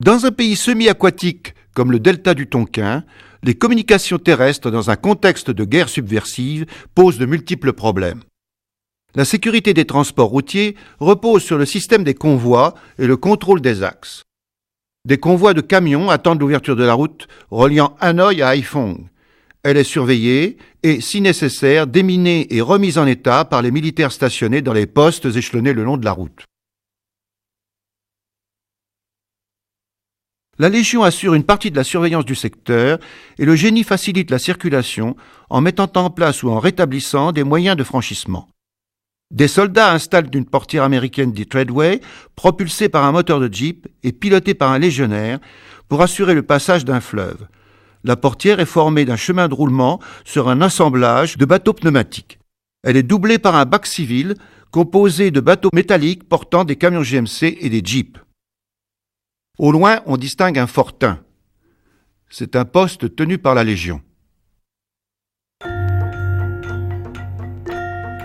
Dans un pays semi-aquatique comme le delta du Tonkin, les communications terrestres dans un contexte de guerre subversive posent de multiples problèmes. La sécurité des transports routiers repose sur le système des convois et le contrôle des axes. Des convois de camions attendent l'ouverture de la route reliant Hanoï à Haiphong. Elle est surveillée et, si nécessaire, déminée et remise en état par les militaires stationnés dans les postes échelonnés le long de la route. La Légion assure une partie de la surveillance du secteur et le génie facilite la circulation en mettant en place ou en rétablissant des moyens de franchissement. Des soldats installent une portière américaine dite Treadway, propulsée par un moteur de Jeep et pilotée par un légionnaire pour assurer le passage d'un fleuve. La portière est formée d'un chemin de roulement sur un assemblage de bateaux pneumatiques. Elle est doublée par un bac civil composé de bateaux métalliques portant des camions GMC et des Jeeps. Au loin, on distingue un fortin. C'est un poste tenu par la Légion.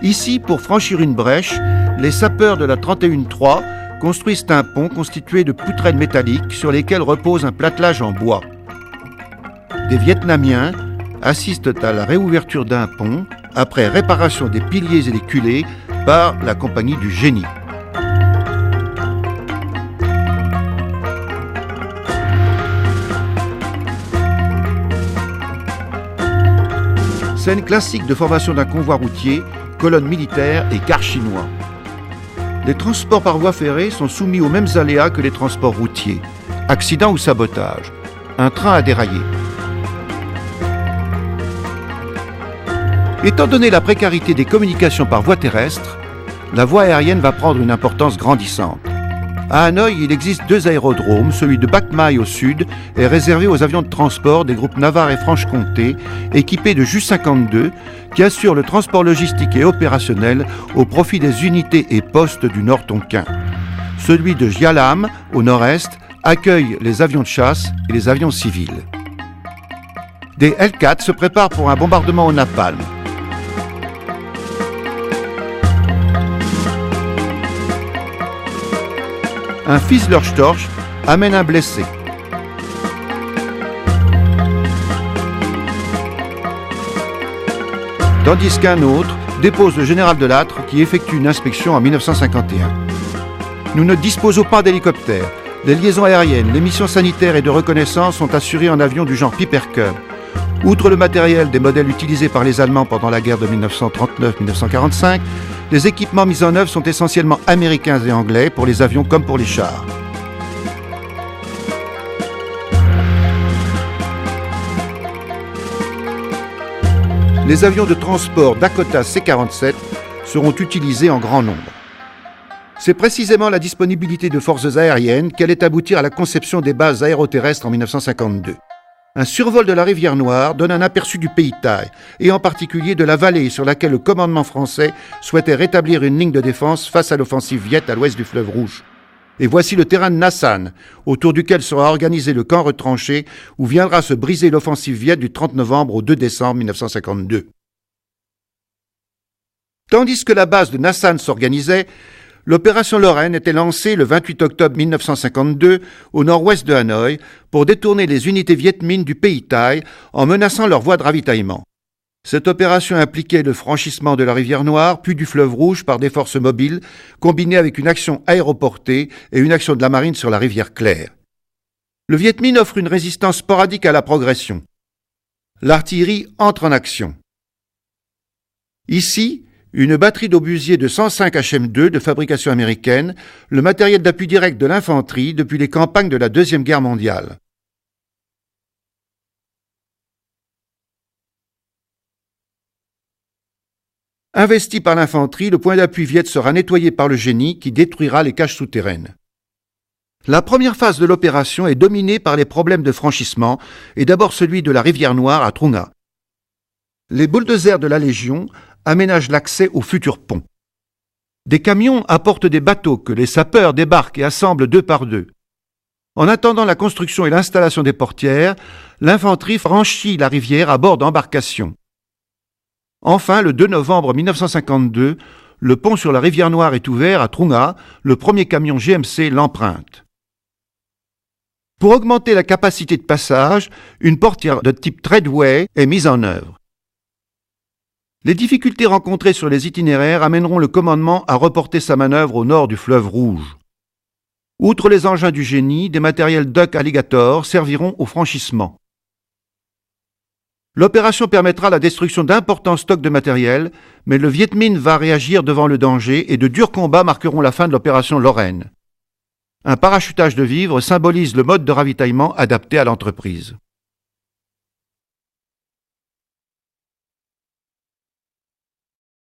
Ici, pour franchir une brèche, les sapeurs de la 31-3 construisent un pont constitué de poutrelles métalliques sur lesquelles repose un platelage en bois. Des Vietnamiens assistent à la réouverture d'un pont après réparation des piliers et des culées par la compagnie du génie. Scène classique de formation d'un convoi routier, colonne militaire et quart chinois. Les transports par voie ferrée sont soumis aux mêmes aléas que les transports routiers. Accident ou sabotage. Un train a déraillé. Étant donné la précarité des communications par voie terrestre, la voie aérienne va prendre une importance grandissante. À Hanoï, il existe 2 aérodromes. Celui de Bac Mai au sud est réservé aux avions de transport des groupes Navarre et Franche-Comté, équipés de Ju-52, qui assurent le transport logistique et opérationnel au profit des unités et postes du Nord Tonkin. Celui de Jialam, au nord-est, accueille les avions de chasse et les avions civils. Des L4 se préparent pour un bombardement au napalm. Un Fizzler-Storch amène un blessé. Tandis qu'un autre dépose le général de Lattre qui effectue une inspection en 1951. Nous ne disposons pas d'hélicoptères. Les liaisons aériennes, les missions sanitaires et de reconnaissance sont assurées en avions du genre Piper Cub. Outre le matériel des modèles utilisés par les Allemands pendant la guerre de 1939-1945, les équipements mis en œuvre sont essentiellement américains et anglais pour les avions comme pour les chars. Les avions de transport Dakota C-47 seront utilisés en grand nombre. C'est précisément la disponibilité de forces aériennes qui allait aboutir à la conception des bases aéroterrestres en 1952. Un survol de la rivière Noire donne un aperçu du pays Thaï, et en particulier de la vallée sur laquelle le commandement français souhaitait rétablir une ligne de défense face à l'offensive viet à l'ouest du fleuve Rouge. Et voici le terrain de Nassan, autour duquel sera organisé le camp retranché où viendra se briser l'offensive viet du 30 novembre au 2 décembre 1952. Tandis que la base de Nassan s'organisait, l'opération Lorraine était lancée le 28 octobre 1952 au nord-ouest de Hanoï pour détourner les unités vietmines du pays Thaï en menaçant leur voie de ravitaillement. Cette opération impliquait le franchissement de la rivière Noire puis du fleuve Rouge par des forces mobiles combinées avec une action aéroportée et une action de la marine sur la rivière Claire. Le Viet Minh offre une résistance sporadique à la progression. L'artillerie entre en action. Ici, une batterie d'obusiers de 105 HM2 de fabrication américaine, le matériel d'appui direct de l'infanterie depuis les campagnes de la Deuxième Guerre mondiale. Investi par l'infanterie, le point d'appui viet sera nettoyé par le génie qui détruira les caches souterraines. La première phase de l'opération est dominée par les problèmes de franchissement et d'abord celui de la rivière Noire à Trung Nga. Les bulldozers de la Légion aménagent l'accès au futur pont. Des camions apportent des bateaux que les sapeurs débarquent et assemblent 2 par 2. En attendant la construction et l'installation des portières, l'infanterie franchit la rivière à bord d'embarcations. Enfin, le 2 novembre 1952, le pont sur la rivière Noire est ouvert à Trung Nga, le premier camion GMC l'emprunte. Pour augmenter la capacité de passage, une portière de type Treadway est mise en œuvre. Les difficultés rencontrées sur les itinéraires amèneront le commandement à reporter sa manœuvre au nord du fleuve Rouge. Outre les engins du génie, des matériels Duck Alligator serviront au franchissement. L'opération permettra la destruction d'importants stocks de matériel, mais le Viet Minh va réagir devant le danger et de durs combats marqueront la fin de l'opération Lorraine. Un parachutage de vivres symbolise le mode de ravitaillement adapté à l'entreprise.